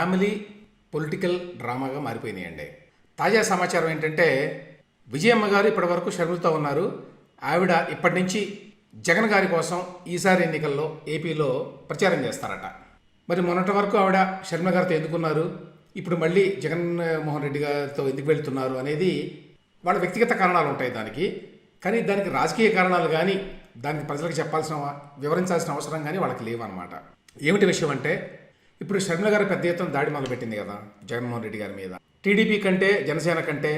Family political డ్రామాగా మారిపోయినాయండి. తాజా సమాచారం ఏంటంటే విజయమ్మ గారు ఇప్పటివరకు షర్మిలతో ఉన్నారు. ఆవిడ ఇప్పటి నుంచి జగన్ గారి కోసం ఈసారి ఎన్నికల్లో ఏపీలో ప్రచారం చేస్తారట. మరి మొన్నటి వరకు ఆవిడ షర్మిల గారితో ఎందుకున్నారు, ఇప్పుడు మళ్ళీ జగన్మోహన్ రెడ్డి గారితో ఎందుకు వెళ్తున్నారు అనేది వాళ్ళ వ్యక్తిగత కారణాలు ఉంటాయి దానికి. కానీ దానికి రాజకీయ కారణాలు కానీ దానికి ప్రజలకు వివరించాల్సిన అవసరం కానీ వాళ్ళకి లేవన్నమాట. ఏమిటి విషయం అంటే ఇప్పుడు షర్మిల గారు పెద్ద ఎత్తున దాడి మొదలుపెట్టింది కదా జగన్మోహన్ రెడ్డి గారి మీద. టీడీపీ కంటే జనసేన కంటే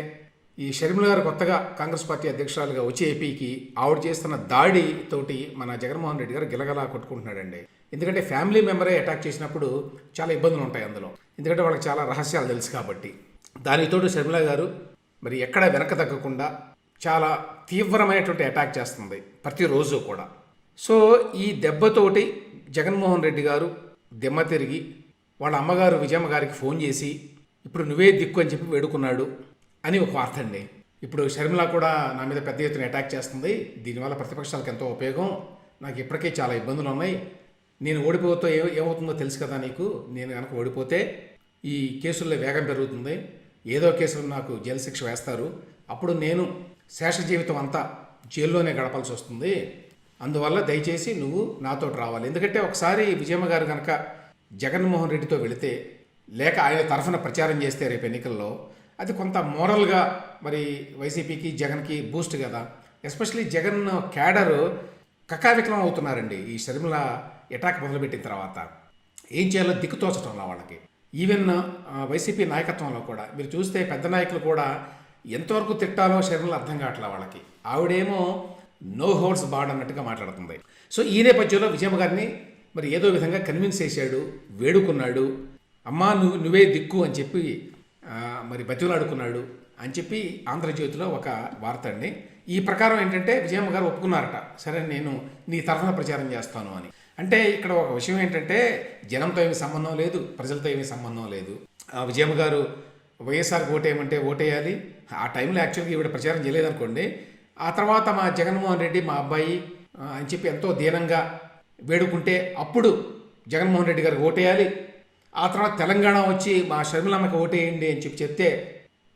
ఈ షర్మిల గారు కొత్తగా కాంగ్రెస్ పార్టీ అధ్యక్షురాలుగా వచ్చే ఏపీకి ఆవిడ చేస్తున్న దాడితోటి మన జగన్మోహన్ రెడ్డి గారు గిలగలా కొట్టుకుంటున్నాడండి. ఎందుకంటే ఫ్యామిలీ మెంబరే అటాక్ చేసినప్పుడు చాలా ఇబ్బందులు ఉంటాయి అందులో, ఎందుకంటే వాళ్ళకి చాలా రహస్యాలు తెలుసు కాబట్టి. దానితోటి షర్మిల గారు మరి ఎక్కడ వెనక తగ్గకుండా చాలా తీవ్రమైనటువంటి అటాక్ చేస్తుంది ప్రతిరోజు కూడా. సో ఈ దెబ్బతోటి జగన్మోహన్ రెడ్డి గారు దిమ్మ తిరిగి వాళ్ళ అమ్మగారు విజయమ్మ గారికి ఫోన్ చేసి ఇప్పుడు నువ్వే దిక్కు అని చెప్పి వేడుకున్నాడు అని ఒక వార్త అండి. ఇప్పుడు షర్మిల కూడా నా మీద పెద్ద ఎత్తున అటాక్ చేస్తుంది, దీనివల్ల ప్రతిపక్షాలకు ఎంతో ఉపయోగం, నాకు ఇప్పటికే చాలా ఇబ్బందులు ఉన్నాయి, నేను ఓడిపోతే ఏమవుతుందో తెలుసు కదా నీకు, నేను కనుక ఓడిపోతే ఈ కేసుల్లో వేగం పెరుగుతుంది, ఏదో కేసులో నాకు జైలు శిక్ష వేస్తారు, అప్పుడు నేను శేష జీవితం అంతా జైల్లోనే గడపాల్సి వస్తుంది, అందువల్ల దయచేసి నువ్వు నాతో రావాలి. ఎందుకంటే ఒకసారి విజయమ్మ గారు కనుక జగన్మోహన్ రెడ్డితో వెళితే లేక ఆయన తరఫున ప్రచారం చేస్తే రేపు ఎన్నికల్లో అది కొంత మోరల్గా మరి వైసీపీకి జగన్కి బూస్ట్ కదా. ఎస్పెషలీ జగన్ క్యాడరు కకావికలం అవుతున్నారండి ఈ షర్మిల అటాక్ మొదలుపెట్టిన తర్వాత. ఏం చేయాలో దిక్కుతోచటంలో వాళ్ళకి. ఈవెన్ వైసీపీ నాయకత్వంలో కూడా మీరు చూస్తే పెద్ద నాయకులు కూడా ఎంతవరకు తిట్టాలో షర్మిల అర్థం కావట్లే వాళ్ళకి. ఆవిడేమో నో హోల్డ్స్ బార్డ్ అన్నట్టుగా మాట్లాడుతుంది. సో ఈ నేపథ్యంలో విజయమ్మ గారిని మరి ఏదో విధంగా కన్విన్స్ చేశాడు, వేడుకున్నాడు, అమ్మా నువ్వే దిక్కు అని చెప్పి మరి బతిలాడుకున్నాడు అని చెప్పి ఆంధ్రజ్యోతిలో ఒక వార్త అండి. ఈ ప్రకారం ఏంటంటే విజయమ్మ గారు ఒప్పుకున్నారట, సరే నేను నీ తరఫున ప్రచారం చేస్తాను అని. అంటే ఇక్కడ ఒక విషయం ఏంటంటే జనంతో ఏమీ సంబంధం లేదు, ప్రజలతో ఏమీ సంబంధం లేదు. విజయమ్మ గారు వైఎస్ఆర్కి ఓటేయమంటే ఓటేయాలి. ఆ టైంలో యాక్చువల్గా ఈవిడ ప్రచారం చేయలేదనుకోండి. ఆ తర్వాత మా జగన్మోహన్ రెడ్డి మా అబ్బాయి అని చెప్పి ఎంతో దీనంగా వేడుకుంటే అప్పుడు జగన్మోహన్ రెడ్డి గారికి ఓటేయాలి. ఆ తర్వాత తెలంగాణ వచ్చి మా షర్మిలమ్మకి ఓటేయండి అని చెప్పి చెప్తే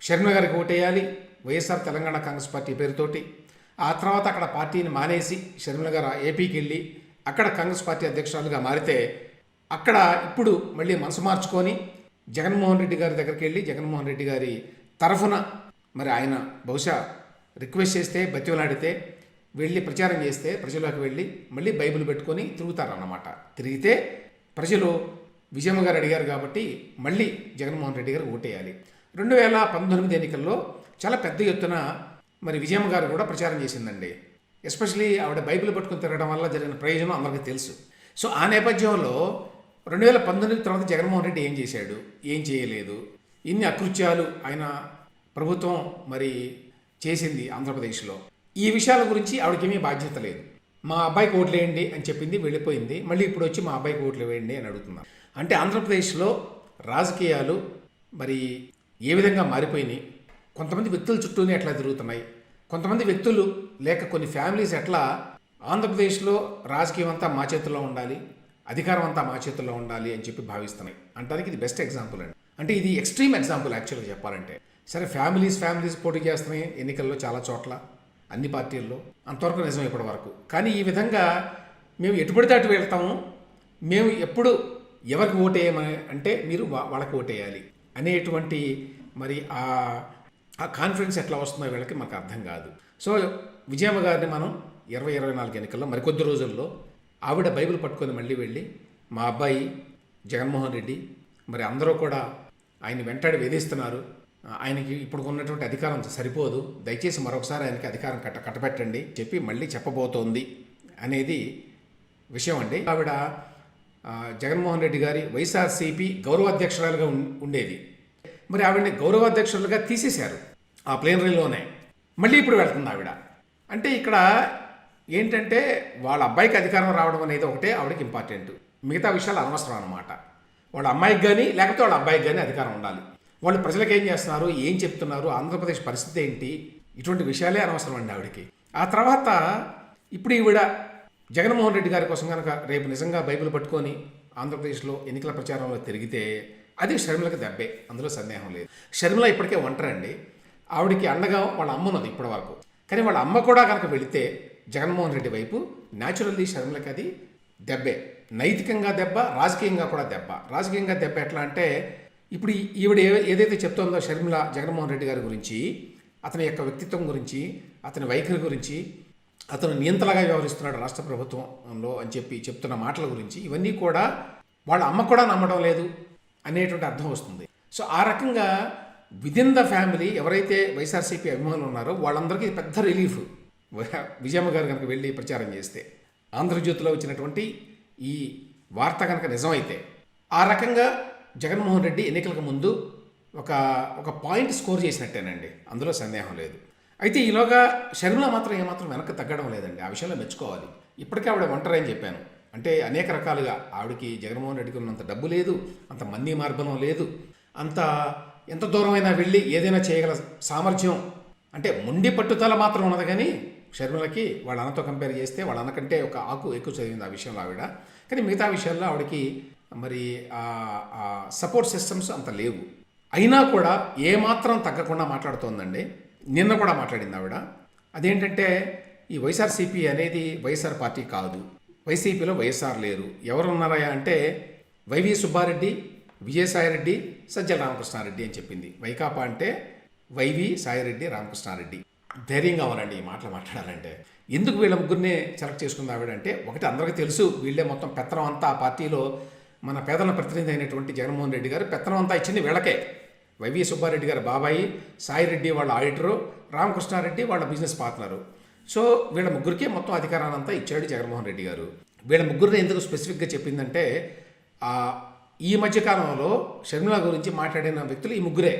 షర్మిల గారికి ఓటేయాలి వైఎస్ఆర్ తెలంగాణ కాంగ్రెస్ పార్టీ పేరుతోటి. ఆ తర్వాత అక్కడ పార్టీని మానేసి షర్మిల గారు ఏపీకి వెళ్ళి అక్కడ కాంగ్రెస్ పార్టీ అధ్యక్షురాలుగా మారితే అక్కడ ఇప్పుడు మళ్ళీ మనసు మార్చుకొని జగన్మోహన్ రెడ్డి గారి దగ్గరికి వెళ్ళి జగన్మోహన్ రెడ్డి గారి తరఫున మరి ఆయన బహుశా రిక్వెస్ట్ చేస్తే బతివలాడితే వెళ్ళి ప్రచారం చేస్తే ప్రజల్లోకి వెళ్ళి మళ్ళీ బైబిల్ పెట్టుకొని తిరుగుతారన్నమాట. తిరిగితే ప్రజలు విజయమ్మ గారు అడిగారు కాబట్టి మళ్ళీ జగన్మోహన్ రెడ్డి గారు ఓటేయాలి. 2019 ఎన్నికల్లో చాలా పెద్ద ఎత్తున మరి విజయమ్మ గారు కూడా ప్రచారం చేసిందండి. ఎస్పెషలీ ఆవిడ బైబిల్ పట్టుకుని తిరగడం వల్ల జరిగిన ప్రయోజనం అందరికీ తెలుసు. సో ఆ నేపథ్యంలో 2019 తర్వాత జగన్మోహన్ రెడ్డి ఏం చేశాడు, ఏం చేయలేదు, ఇన్ని అకృత్యాలు ఆయన ప్రభుత్వం మరి చేసింది ఆంధ్రప్రదేశ్లో, ఈ విషయాల గురించి ఆవిడకేమీ బాధ్యత లేదు. మా అబ్బాయికి ఓట్లు వేయండి అని చెప్పింది, వెళ్ళిపోయింది, మళ్ళీ ఇప్పుడు వచ్చి మా అబ్బాయికి ఓట్లు వేయండి అని అడుగుతున్నారు. అంటే ఆంధ్రప్రదేశ్లో రాజకీయాలు మరి ఏ విధంగా మారిపోయినాయి, కొంతమంది వ్యక్తుల చుట్టూనే ఎట్లా తిరుగుతున్నాయి, కొంతమంది వ్యక్తులు లేక కొన్ని ఫ్యామిలీస్ ఎట్లా ఆంధ్రప్రదేశ్లో రాజకీయం అంతా మా చేతుల్లో ఉండాలి, అధికారం అంతా మా చేతుల్లో ఉండాలి అని చెప్పి భావిస్తున్నాయి అంటానికి ఇది బెస్ట్ ఎగ్జాంపుల్ అండి. అంటే ఇది ఎక్స్ట్రీమ్ ఎగ్జాంపుల్ యాక్చువల్గా చెప్పాలంటే. సరే ఫ్యామిలీస్ పోటీ చేస్తున్నాయి ఎన్నికల్లో చాలా చోట్ల అన్ని పార్టీల్లో, అంతవరకు నిజం ఇప్పటి వరకు. కానీ ఈ విధంగా మేము ఎటుపడితే అటు వెళ్తాము, మేము ఎప్పుడు ఎవరికి ఓటేయమని అంటే మీరు వాళ్ళకి ఓటేయాలి అనేటువంటి మరి ఆ కాన్ఫిడెన్స్ ఎట్లా వస్తుందో వీళ్ళకి మాకు అర్థం కాదు. సో విజయమ్మ గారిని మనం 2024 ఎన్నికల్లో మరికొద్ది రోజుల్లో ఆవిడ బైబిల్ పట్టుకొని మళ్ళీ వెళ్ళి మా అబ్బాయి జగన్మోహన్ రెడ్డి మరి అందరూ కూడా ఆయన వెంటాడి వేధిస్తున్నారు, ఆయనకి ఇప్పుడు ఉన్నటువంటి అధికారం సరిపోదు, దయచేసి మరొకసారి ఆయనకి అధికారం కట్టబెట్టండి చెప్పి మళ్ళీ చెప్పబోతోంది అనేది విషయం అండి. ఆవిడ జగన్మోహన్ రెడ్డి గారి వైఎస్ఆర్సీపీ గౌరవాధ్యక్షురాలుగా ఉండేది. మరి ఆవిడని గౌరవాధ్యక్షులుగా తీసేశారు ఆ ప్లేనరీలోనే. మళ్ళీ ఇప్పుడు వెళ్తుంది ఆవిడ. అంటే ఇక్కడ ఏంటంటే వాళ్ళ అబ్బాయికి అధికారం రావడం అనేది ఒకటే ఆవిడకి ఇంపార్టెంట్, మిగతా విషయాలు అనవసరం అన్నమాట. వాళ్ళ అమ్మాయికి కానీ లేకపోతే వాళ్ళ అబ్బాయికి కానీ అధికారం ఉండాలి. వాళ్ళు ప్రజలకు ఏం చేస్తున్నారు, ఏం చెప్తున్నారు, ఆంధ్రప్రదేశ్ పరిస్థితి ఏంటి, ఇటువంటి విషయాలే అనవసరం అండి ఆవిడకి. ఆ తర్వాత ఇప్పుడు ఈవిడ జగన్మోహన్ రెడ్డి గారి కోసం కనుక రేపు నిజంగా బైబిల్ పట్టుకొని ఆంధ్రప్రదేశ్లో ఎన్నికల ప్రచారంలో తిరిగితే అది షర్మిలకి దెబ్బే, అందులో సందేహం లేదు. షర్మిల ఇప్పటికే ఒంటరండి. ఆవిడికి అండగా వాళ్ళ అమ్మ ఉన్నది ఇప్పటి వరకు. కానీ వాళ్ళ అమ్మ కూడా కనుక వెళితే జగన్మోహన్ రెడ్డి వైపు న్యాచురల్లీ షర్మిలకి అది దెబ్బే. నైతికంగా దెబ్బ, రాజకీయంగా కూడా దెబ్బ. రాజకీయంగా దెబ్బ ఎట్లా అంటే, ఇప్పుడు ఈవిడ ఏదైతే చెప్తోందో షర్మిల జగన్మోహన్ రెడ్డి గారి గురించి, అతని యొక్క వ్యక్తిత్వం గురించి, అతని వైఖరి గురించి, అతను నియంతలాగా వ్యవహరిస్తున్నాడు రాష్ట్ర ప్రభుత్వంలో అని చెప్పి చెప్తున్న మాటల గురించి, ఇవన్నీ కూడా వాళ్ళ అమ్మ కూడా నమ్మడం లేదు అనేటువంటి అర్థం వస్తుంది. సో ఆ రకంగా విదిన్ ద ఫ్యామిలీ ఎవరైతే వైఎస్ఆర్సీపీ అభిమానులు ఉన్నారో వాళ్ళందరికీ పెద్ద రిలీఫ్ విజయమ్మ గారు కనుక వెళ్ళి ప్రచారం చేస్తే. ఆంధ్రజ్యోతిలో వచ్చినటువంటి ఈ వార్త కనుక నిజమైతే ఆ రకంగా జగన్మోహన్ రెడ్డి ఎన్నికలకు ముందు ఒక పాయింట్ స్కోర్ చేసినట్టేనండి, అందులో సందేహం లేదు. అయితే ఈలోగా షర్మిల మాత్రం ఏమాత్రం వెనక్కి తగ్గడం లేదండి. ఆ విషయంలో మెచ్చుకోవాలి. ఇప్పటికే ఆవిడ ఒంటరి అని చెప్పాను. అంటే అనేక రకాలుగా ఆవిడకి జగన్మోహన్ రెడ్డికి ఉన్నంత డబ్బు లేదు, అంత మంది మార్బలం లేదు, అంత ఎంత దూరమైనా వెళ్ళి ఏదైనా చేయగల సామర్థ్యం, అంటే మొండి పట్టుదల మాత్రం ఉన్నది. కానీ షర్మిలకి వాళ్ళ అన్నతో కంపేర్ చేస్తే వాళ్ళ అన్నకంటే ఒక ఆకు ఎక్కువ చదివింది ఆ విషయంలో ఆవిడ. కానీ మిగతా విషయాల్లో ఆవిడకి మరి సపోర్ట్ సిస్టమ్స్ అంత లేవు. అయినా కూడా ఏమాత్రం తగ్గకుండా మాట్లాడుతోందండి. నిన్న కూడా మాట్లాడింది ఆవిడ. అదేంటంటే ఈ వైఎస్ఆర్సీపీ అనేది వైఎస్ఆర్ పార్టీ కాదు, వైసీపీలో వైఎస్ఆర్ లేరు, ఎవరు ఉన్నారా అంటే వైవి సుబ్బారెడ్డి, విజయసాయిరెడ్డి, సజ్జల రామకృష్ణారెడ్డి అని చెప్పింది. వైకాపా అంటే వైవి సాయిరెడ్డి, రామకృష్ణారెడ్డి. ధైర్యంగా ఉన్నారండి ఈ మాటలు మాట్లాడాలంటే. ఎందుకు వీళ్ళ ముగ్గురినే సెలెక్ట్ చేసుకుంది ఆవిడంటే, ఒకటి అందరికీ తెలుసు వీళ్ళే మొత్తం పెత్తనం అంతా ఆ పార్టీలో. మన పేదల ప్రతినిధి అయినటువంటి జగన్మోహన్ రెడ్డి గారు పెత్తనం అంతా ఇచ్చింది వీళ్ళకే. వైవి సుబ్బారెడ్డి గారు బాబాయి, సాయిరెడ్డి వాళ్ళ ఆడిటరు, రామకృష్ణారెడ్డి వాళ్ళ బిజినెస్ పార్ట్నరు. సో వీళ్ళ ముగ్గురికే మొత్తం అధికారాన్ని అంతా ఇచ్చాడు జగన్మోహన్ రెడ్డి గారు. వీళ్ళ ముగ్గురిని ఎందుకు స్పెసిఫిక్గా చెప్పిందంటే, ఈ మధ్యకాలంలో షర్మిల గురించి మాట్లాడిన వ్యక్తులు ఈ ముగ్గురే.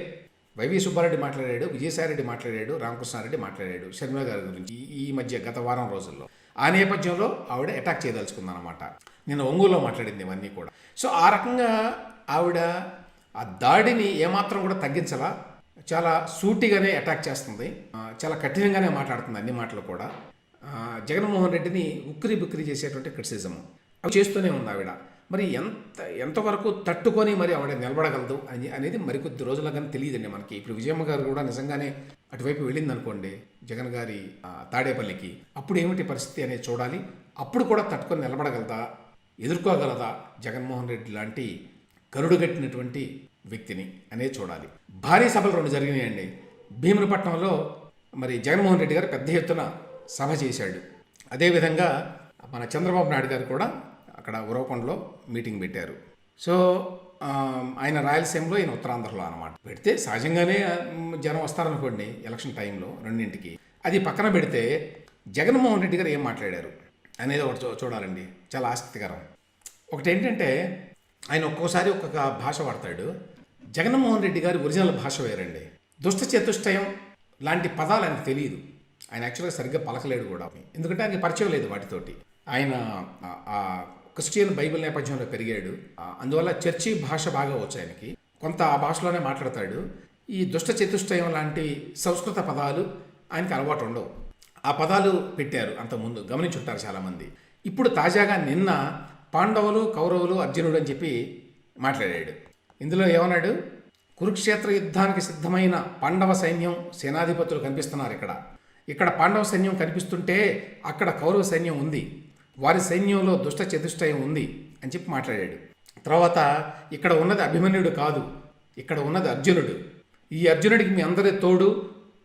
వైవి సుబ్బారెడ్డి మాట్లాడాడు, విజయసాయిరెడ్డి మాట్లాడాడు, రామకృష్ణారెడ్డి మాట్లాడాడు షర్మిల గారి గురించి ఈ మధ్య గత వారం రోజుల్లో. ఆ నేపథ్యంలో ఆవిడ అటాక్ చేయదలుచుకుందనమాట. నేను ఒంగోలులో మాట్లాడింది ఇవన్నీ కూడా. సో ఆ రకంగా ఆవిడ ఆ దాడిని ఏమాత్రం కూడా తగ్గించలా, చాలా సూటిగానే అటాక్ చేస్తుంది, చాలా కఠినంగానే మాట్లాడుతుంది అన్ని మాటలు కూడా. జగన్మోహన్ రెడ్డిని ఉక్కిరి బిక్కిరి చేసేటువంటి క్రిటిసిజం అవి చేస్తూనే ఉంది ఆవిడ. మరి ఎంతవరకు తట్టుకొని మరి ఆవిడ నిలబడగలదు అనేది మరికొద్ది రోజులుగానే తెలియదండి మనకి. ఇప్పుడు విజయమ్మ గారు కూడా నిజంగానే అటువైపు వెళ్ళింది అనుకోండి జగన్ గారి తాడేపల్లికి, అప్పుడు ఏమిటి పరిస్థితి అనేది చూడాలి. అప్పుడు కూడా తట్టుకొని నిలబడగలదా, ఎదుర్కోగలదా జగన్మోహన్ రెడ్డి లాంటి కరుడుగట్టినటువంటి వ్యక్తిని అనేది చూడాలి. భారీ సభలు 2 జరిగినాయండి. భీమునిపట్నంలో మరి జగన్మోహన్ రెడ్డి గారు పెద్ద ఎత్తున సభ చేశాడు. అదేవిధంగా మన చంద్రబాబు నాయుడు గారు కూడా అక్కడ ఉరవకొండలో మీటింగ్ పెట్టారు. సో ఆయన రాయలసీమలో, ఈయన ఉత్తరాంధ్రలో అనమాట. పెడితే సహజంగానే జనం వస్తారనుకోండి ఎలక్షన్ టైంలో రెండింటికి. అది పక్కన పెడితే జగన్మోహన్ రెడ్డి గారు ఏం మాట్లాడారు అనేది ఒకటి చూడాలండి, చాలా ఆసక్తికరం. ఒకటి ఏంటంటే ఆయన ఒక్కోసారి ఒక్కొక్క భాష వాడతాడు. జగన్మోహన్ రెడ్డి గారి ఒరిజినల్ భాష వేరండి. దుష్ట చతుష్టయం లాంటి పదాలు ఆయనకు తెలియదు. ఆయన యాక్చువల్గా సరిగ్గా పలకలేడు కూడా, ఎందుకంటే ఆయనకి పరిచయం లేదు వాటితోటి. ఆయన క్రిస్టియన్ బైబిల్ నేపథ్యంలో పెరిగాడు. అందువల్ల చర్చి భాష బాగా వచ్చు ఆయనకి. కొంత ఆ భాషలోనే మాట్లాడతాడు. ఈ దుష్ట చతుష్టయం లాంటి సంస్కృత పదాలు ఆయనకి అలవాటు ఉండవు. ఆ పదాలు పెట్టారు అంతకుముందు, గమనించుంటారు చాలామంది. ఇప్పుడు తాజాగా నిన్న పాండవులు, కౌరవులు, అర్జునుడు అని చెప్పి మాట్లాడాడు. ఇందులో ఏమన్నాడు, కురుక్షేత్ర యుద్ధానికి సిద్ధమైన పాండవ సైన్యం, సేనాధిపతులు కనిపిస్తున్నారు. ఇక్కడ పాండవ సైన్యం కనిపిస్తుంటే అక్కడ కౌరవ సైన్యం ఉంది, వారి సైన్యంలో దుష్ట చతుష్టయం ఉంది అని చెప్పి మాట్లాడాడు. తర్వాత ఇక్కడ ఉన్నది అభిమన్యుడు కాదు, ఇక్కడ ఉన్నది అర్జునుడు. ఈ అర్జునుడికి మీ అందరి తోడు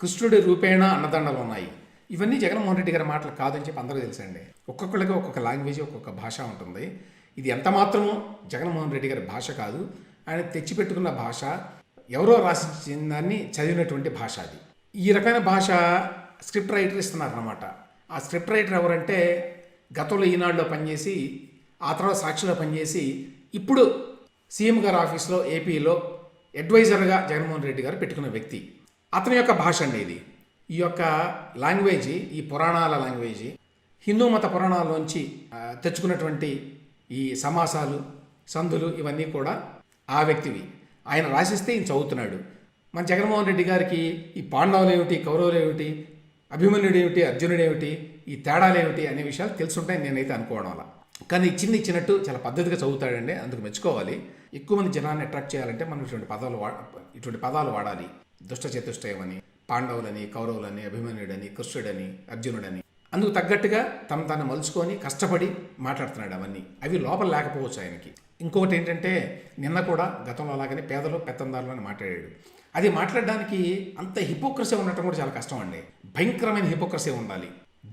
కృష్ణుడి రూపేణ అన్నదండలు ఉన్నాయి. ఇవన్నీ జగన్మోహన్ రెడ్డి గారి మాటలు కాదని చెప్పి అందరూ తెలుసండి. ఒక్కొక్కరికి ఒక్కొక్క లాంగ్వేజ్, ఒక్కొక్క భాష ఉంటుంది. ఇది ఎంత మాత్రమూ జగన్మోహన్ రెడ్డి గారి భాష కాదు, ఆయన తెచ్చిపెట్టుకున్న భాష, ఎవరో రాసిన దాన్ని చదివినటువంటి భాష అది. ఈ రకమైన భాష స్క్రిప్ట్ రైటర్ ఇస్తున్నారన్నమాట. ఆ స్క్రిప్ట్ రైటర్ ఎవరంటే గతంలో ఈనాడులో పనిచేసి, ఆ తర్వాత సాక్షిలో పనిచేసి, ఇప్పుడు సీఎం గారి ఆఫీస్లో ఏపీలో అడ్వైజర్గా జగన్మోహన్ రెడ్డి గారు పెట్టుకున్న వ్యక్తి. అతని యొక్క భాష అండి ఇది. ఈ యొక్క లాంగ్వేజ్, ఈ పురాణాల లాంగ్వేజ్, హిందూ మత పురాణాల్లోంచి తెచ్చుకున్నటువంటి ఈ సమాసాలు, సందులు ఇవన్నీ కూడా ఆ వ్యక్తివి. ఆయన రాసిస్తే ఈయన చదువుతున్నాడు. మన జగన్మోహన్ రెడ్డి గారికి ఈ పాండవులు ఏమిటి, కౌరవులు ఏమిటి, అభిమన్యుడు ఏమిటి, అర్జునుడు ఏమిటి, ఈ తేడాలు ఏమిటి అనే విషయాలు తెలుసుంటాయని నేనైతే అనుకోవడం వల్ల. కానీ ఇచ్చినట్టు చాలా పద్ధతిగా చదువుతాడండి, అందుకు మెచ్చుకోవాలి. ఎక్కువ మంది జనాన్ని అట్రాక్ట్ చేయాలంటే మనం ఇటువంటి పదాలు వాడాలి. దుష్ట చతుష్టయమని, పాండవులని, కౌరవులని, అభిమన్యుడని, కృష్ణుడని, అర్జునుడని అందుకు తగ్గట్టుగా తను మలుచుకొని కష్టపడి మాట్లాడుతున్నాడు. అవన్నీ అవి లోపల లేకపోవచ్చు ఆయనకి. ఇంకొకటి ఏంటంటే నిన్న కూడా గతంలో అలాగనే పేదలు పెత్తందారులు అని మాట్లాడాడు. అది మాట్లాడడానికి అంత హిపోక్రసీ ఉండటం కూడా చాలా కష్టం అండి. భయంకరమైన హిపోక్రసీ ఉండాలి.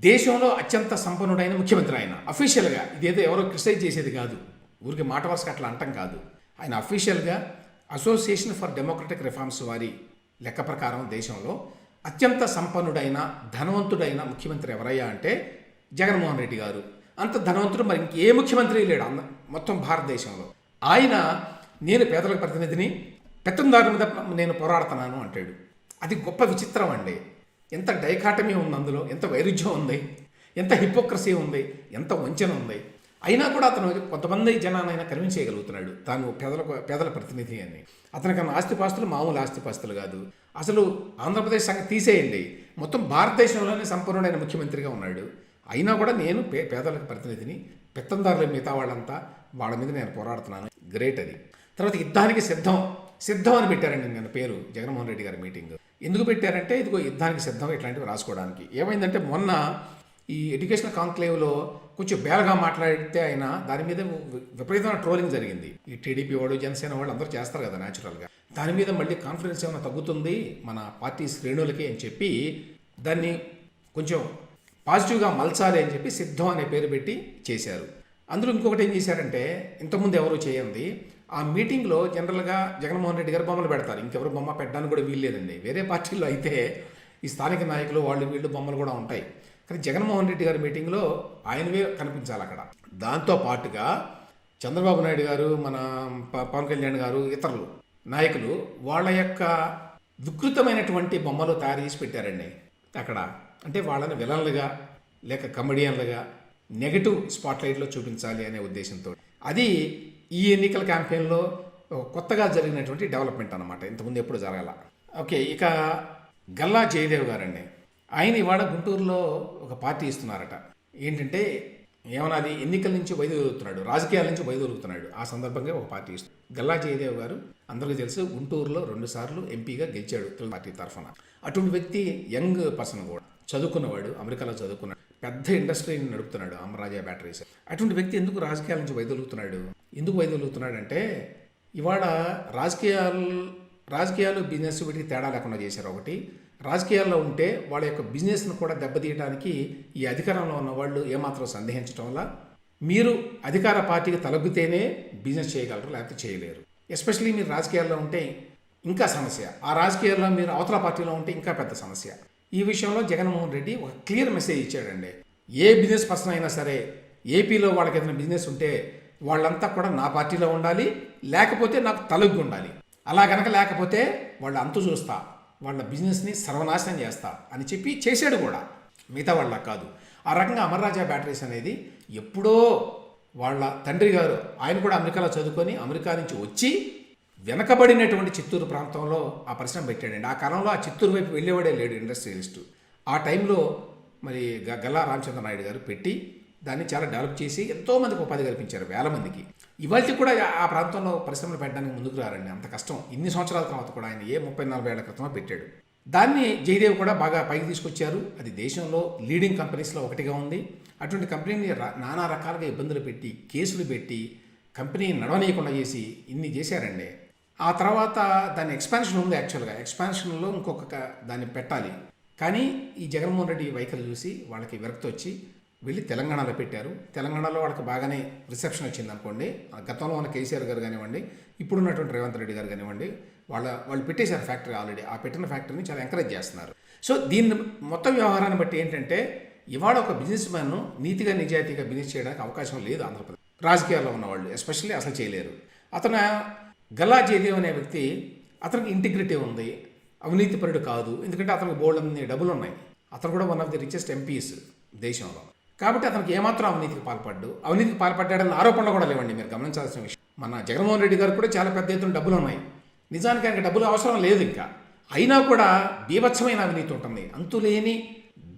దేశంలో అత్యంత సంపన్నుడైన ముఖ్యమంత్రి ఆయన. అఫీషియల్గా ఇదేదో ఎవరో క్రిటిసైజ్ చేసేది కాదు, ఊరికి మాట వరుసగా అట్లా అంటాం కాదు. ఆయన అఫీషియల్గా అసోసియేషన్ ఫర్ డెమోక్రటిక్ రిఫార్మ్స్ వారి లెక్క ప్రకారం దేశంలో అత్యంత సంపన్నుడైన ధనవంతుడైన ముఖ్యమంత్రి ఎవరయ్యా అంటే జగన్మోహన్ రెడ్డి గారు. అంత ధనవంతుడు మరి ఇంకే ముఖ్యమంత్రి లేడు మొత్తం భారతదేశంలో. ఆయన నేను పేదలకు ప్రతినిధిని, పెత్తందారుల మీద నేను పోరాడుతున్నాను అంటాడు. అది గొప్ప విచిత్రం అండి. ఎంత డైకాటమీ ఉంది అందులో, ఎంత వైరుధ్యం ఉంది, ఎంత హిపోక్రసీ ఉంది, ఎంత వంచన ఉంది. అయినా కూడా అతను కొంతమంది జనానైనా కన్విన్స్ చేయగలుగుతున్నాడు తాను పేదల ప్రతినిధి అని. అతనికన్నా ఆస్తిపాస్తులు మామూలు ఆస్తిపాస్తులు కాదు. అసలు ఆంధ్రప్రదేశ్ సంగతి తీసేయండి, మొత్తం భారతదేశంలోనే సంపన్నుడైన ముఖ్యమంత్రిగా ఉన్నాడు. అయినా కూడా నేను పేదలకు ప్రతినిధిని, పెత్తందారులు మిగతా వాళ్ళ మీద నేను పోరాడుతున్నాను. గ్రేట్ అది. తర్వాత యుద్ధానికి సిద్ధం అని పెట్టారండి నేను పేరు జగన్మోహన్ రెడ్డి గారి మీటింగ్. ఎందుకు పెట్టారంటే ఇదిగో యుద్ధానికి సిద్ధం ఇట్లాంటివి రాసుకోవడానికి. ఏమైందంటే మొన్న ఈ ఎడ్యుకేషనల్ కాంక్లేవ్లో కొంచెం బేలగా మాట్లాడితే ఆయన దాని మీద విపరీతమైన ట్రోలింగ్ జరిగింది. ఈ టీడీపీ వాడు, జనసేన వాళ్ళు అందరూ చేస్తారు కదా న్యాచురల్గా. దాని మీద మళ్ళీ కాన్ఫిడెన్స్ ఏమైనా తగ్గుతుంది మన పార్టీ శ్రేణులకి అని చెప్పి దాన్ని కొంచెం పాజిటివ్గా మలచాలి అని చెప్పి సిద్ధం అనే పేరు పెట్టి చేశారు. అందులో ఇంకొకటి ఏం చేశారంటే ఇంతకుముందు ఎవరు చేయండి, ఆ మీటింగ్లో జనరల్గా జగన్మోహన్ రెడ్డి గారు బొమ్మలు పెడతారు. ఇంకెవరు బొమ్మ పెట్టడానికి కూడా వీల్లేదండి. వేరే పార్టీల్లో అయితే ఈ స్థానిక నాయకులు వీళ్ళు బొమ్మలు కూడా ఉంటాయి. కానీ జగన్మోహన్ రెడ్డి గారి మీటింగ్లో ఆయనవే కనిపించాలి అక్కడ. దాంతో పాటుగా చంద్రబాబు నాయుడు గారు, మన పవన్ కళ్యాణ్ గారు, ఇతరులు నాయకులు వాళ్ళ యొక్క వికృతమైనటువంటి బొమ్మలు తయారు చేసి పెట్టారండి అక్కడ. అంటే వాళ్ళని విలన్లుగా లేక కమెడియన్లుగా నెగటివ్ స్పాట్లైట్లో చూపించాలి అనే ఉద్దేశంతో. అది ఈ ఎన్నికల క్యాంపెయిన్లో కొత్తగా జరిగినటువంటి డెవలప్మెంట్ అనమాట. ఇంతకుముందు ఎప్పుడు జరగాల. ఓకే, ఇక గల్లా జయదేవ్ గారండి, ఆయన ఇవాళ గుంటూరులో ఒక పార్టీ ఇస్తున్నారట. ఏంటంటే ఏమన్నా అది ఎన్నికల నుంచి వైదొలుగుతున్నాడు, రాజకీయాల నుంచి వైదొలుగుతున్నాడు. ఆ సందర్భంగా ఒక పార్టీ ఇస్తుంది. గల్లా జయదేవ్ గారు అందరికీ తెలుసు, గుంటూరులో 2 సార్లు ఎంపీగా గెలిచాడు పార్టీ తరఫున. అటువంటి వ్యక్తి, యంగ్ పర్సన్ కూడా, చదువుకున్నవాడు, అమెరికాలో చదువుకున్నాడు, పెద్ద ఇండస్ట్రీని నడుపుతున్నాడు, అమరాజా బ్యాటరీస్. అటువంటి వ్యక్తి ఎందుకు రాజకీయాల నుంచి వైదొలుగుతున్నాడు? ఎందుకు వైదొలుగుతున్నాడు అంటే ఇవాళ రాజకీయాలు బిజినెస్ వీటికి తేడా లేకుండా చేశారు. ఒకటి, రాజకీయాల్లో ఉంటే వాళ్ళ యొక్క బిజినెస్ను కూడా దెబ్బతీయడానికి ఈ అధికారంలో ఉన్న వాళ్ళు ఏమాత్రం సందేహించడం వల్ల మీరు అధికార పార్టీకి తలగ్గితేనే బిజినెస్ చేయగలరు, లేకపోతే చేయలేరు. ఎస్పెషలీ మీరు రాజకీయాల్లో ఉంటే ఇంకా సమస్య. ఆ రాజకీయాల్లో మీరు అవతల పార్టీలో ఉంటే ఇంకా పెద్ద సమస్య. ఈ విషయంలో జగన్మోహన్ రెడ్డి ఒక క్లియర్ మెసేజ్ ఇచ్చాడండి. ఏ బిజినెస్ పర్సన్ అయినా సరే ఏపీలో వాళ్ళకి ఏదైనా బిజినెస్ ఉంటే వాళ్ళంతా కూడా నా పార్టీలో ఉండాలి, లేకపోతే నాకు తలగ్గు ఉండాలి. అలా గనక లేకపోతే వాళ్ళ అంతు చూస్తా, వాళ్ళ బిజినెస్ని సర్వనాశనం చేస్తా అని చెప్పి చేశాడు కూడా, మిగతా వాళ్ళ కాదు. ఆ రకంగా అమర్రాజా బ్యాటరీస్ అనేది ఎప్పుడో వాళ్ళ తండ్రి గారు, ఆయన కూడా అమెరికాలో చదువుకొని అమెరికా నుంచి వచ్చి వెనకబడినటువంటి చిత్తూరు ప్రాంతంలో ఆ పరిశ్రమ పెట్టాడండి. ఆ కాలంలో ఆ చిత్తూరు వైపు వెళ్ళేవాడే లేడు ఇండస్ట్రియలిస్టు. ఆ టైంలో మరి గల్లా రామచంద్ర నాయుడు గారు పెట్టి దాన్ని చాలా డెవలప్ చేసి ఎంతోమందికి ఉపాధి కల్పించారు, వేల మందికి. ఇవాళ కూడా ఆ ప్రాంతంలో పరిశ్రమలు పెట్టడానికి ముందుకు రారండి, అంత కష్టం. ఇన్ని సంవత్సరాల తర్వాత కూడా ఆయన 30-40 ఏళ్ల క్రితమే పెట్టాడు. దాన్ని జయదేవ్ కూడా బాగా పైకి తీసుకొచ్చారు. అది దేశంలో లీడింగ్ కంపెనీస్లో ఒకటిగా ఉంది. అటువంటి కంపెనీని నానా రకాలుగా ఇబ్బందులు పెట్టి, కేసులు పెట్టి, కంపెనీ నడవనీయకుండా చేసి ఇన్ని చేశారండి. ఆ తర్వాత దాని ఎక్స్పాన్షన్ ఉంది. యాక్చువల్గా ఎక్స్పాన్షన్లో ఇంకొక దాన్ని పెట్టాలి. కానీ ఈ జగన్మోహన్ రెడ్డి వైఖరి చూసి వాళ్ళకి విరక్తి వచ్చి వెళ్ళి తెలంగాణలో పెట్టారు. తెలంగాణలో వాళ్ళకి బాగానే రిసెప్షన్ వచ్చింది అనుకోండి. గతంలో ఉన్న కేసీఆర్ గారు కానివ్వండి, ఇప్పుడున్నటువంటి రేవంత్ రెడ్డి గారు కానివ్వండి, వాళ్ళు పెట్టేశారు ఫ్యాక్టరీ ఆల్రెడీ. ఆ పెట్టిన ఫ్యాక్టరీని చాలా ఎంకరేజ్ చేస్తున్నారు. సో దీన్ని మొత్తం వ్యవహారాన్ని బట్టి ఏంటంటే ఇవాళ ఒక బిజినెస్ మ్యాన్ నీతిగా నిజాయితీగా బిజినెస్ చేయడానికి అవకాశం లేదు ఆంధ్రప్రదేశ్. రాజకీయాల్లో ఉన్నవాళ్ళు ఎస్పెషల్లీ అసలు చేయలేరు. అతను గల్లా జయదేవ్ అనే వ్యక్తి, అతనికి ఇంటిగ్రిటీ ఉంది, అవినీతిపరుడు కాదు. ఎందుకంటే అతనికి బోల్డ్ అన్ని డబ్బులు ఉన్నాయి. అతను కూడా one of the richest MPs దేశంలో. కాబట్టి అతనికి ఏమాత్రం అవినీతికి పాల్పడ్డాడన్న ఆరోపణలు కూడా లేవండి. మీరు గమనించాల్సిన విషయం, మన జగన్మోహన్ రెడ్డి గారు కూడా చాలా పెద్ద ఎత్తున డబ్బులు ఉన్నాయి. నిజానికి ఆయనకి డబ్బులు అవసరం లేదు ఇంకా. అయినా కూడా బీభత్సమైన అవినీతి ఉంటుంది, అంతులేని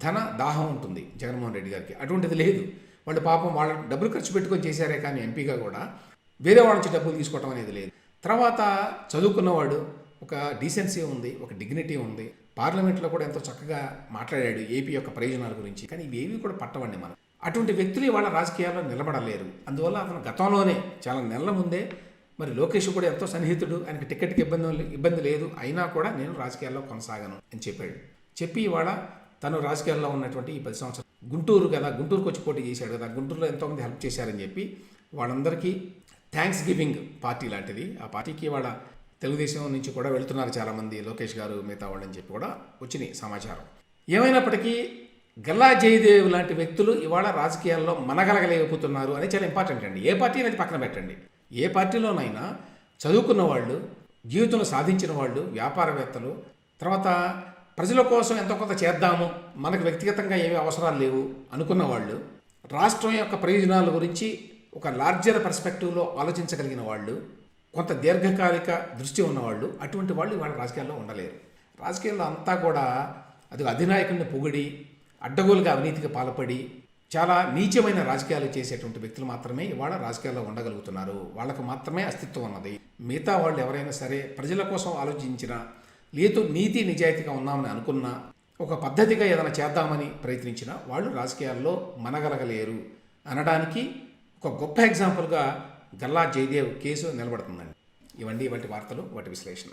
ధన దాహం ఉంటుంది జగన్మోహన్ రెడ్డి గారికి. అటువంటిది లేదు. వాళ్ళు పాపం వాళ్ళ డబ్బులు ఖర్చు పెట్టుకొని చేశారే కానీ ఎంపీగా కూడా వేరే వాళ్ళ నుంచి డబ్బులు తీసుకోవడం అనేది లేదు. తర్వాత చదువుకున్నవాడు, ఒక డీసెన్సీ ఉంది, ఒక డిగ్నిటీ ఉంది, పార్లమెంట్లో కూడా ఎంతో చక్కగా మాట్లాడాడు ఏపీ యొక్క ప్రయోజనాల గురించి. కానీ ఇవేవి కూడా పట్టవండి మనం. అటువంటి వ్యక్తులు ఇవాళ రాజకీయాల్లో నిలబడలేరు. అందువల్ల అతను గతంలోనే చాలా నెలల ముందే మరి లోకేష్ కూడా ఎంతో సన్నిహితుడు, ఆయనకి టికెట్కి ఇబ్బంది లేదు, అయినా కూడా నేను రాజకీయాల్లో కొనసాగను అని చెప్పి ఇవాళ తను రాజకీయాల్లో ఉన్నటువంటి ఈ 10 సంవత్సరాలు గుంటూరు కదా, గుంటూరుకు వచ్చి పోటీ చేశాడు కదా, గుంటూరులో ఎంతోమంది హెల్ప్ చేశారని చెప్పి వాళ్ళందరికీ థ్యాంక్స్ గివింగ్ పార్టీ లాంటిది. ఆ పార్టీకి ఇవాళ తెలుగుదేశం నుంచి కూడా వెళుతున్నారు చాలామంది, లోకేష్ గారు మిగతా వాళ్ళని చెప్పి కూడా వచ్చినాయి సమాచారం. ఏమైనప్పటికీ గల్లా జయదేవ్ లాంటి వ్యక్తులు ఇవాళ రాజకీయాల్లో మనగలగలేకపోతున్నారు అనేది చాలా ఇంపార్టెంట్ అండి. ఏ పార్టీ అనేది పక్కన పెట్టండి, ఏ పార్టీలోనైనా చదువుకున్న వాళ్ళు, జీవితంలో సాధించిన వాళ్ళు, వ్యాపారవేత్తలు, తర్వాత ప్రజల కోసం ఎంతో కొంత చేద్దాము, మనకు వ్యక్తిగతంగా ఏమీ అవసరాలు లేవు అనుకున్న వాళ్ళు, రాష్ట్రం యొక్క ప్రయోజనాల గురించి ఒక లార్జర్ పర్స్పెక్టివ్లో ఆలోచించగలిగిన వాళ్ళు, కొంత దీర్ఘకాలిక దృష్టి ఉన్నవాళ్ళు, అటువంటి వాళ్ళు ఇవాళ రాజకీయాల్లో ఉండలేరు. రాజకీయాల్లో అంతా కూడా అది అధినాయకుడిని పొగిడి అడ్డగోలుగా అవినీతికి పాల్పడి చాలా నీచమైన రాజకీయాలు చేసేటువంటి వ్యక్తులు మాత్రమే ఇవాళ రాజకీయాల్లో ఉండగలుగుతున్నారు. వాళ్ళకు మాత్రమే అస్తిత్వం ఉన్నది. మిగతా వాళ్ళు ఎవరైనా సరే ప్రజల కోసం ఆలోచించిన, లేదు నీతి నిజాయితీగా ఉన్నామని అనుకున్నా, ఒక పద్ధతిగా ఏదైనా చేద్దామని ప్రయత్నించిన వాళ్ళు రాజకీయాల్లో మనగలగలేరు అనడానికి ఒక గొప్ప ఎగ్జాంపుల్గా గల్లా జయదేవ్ కేసు నిలబడుతుందండి. ఇవండి వాటి వార్తలు, వాటి విశ్లేషణ.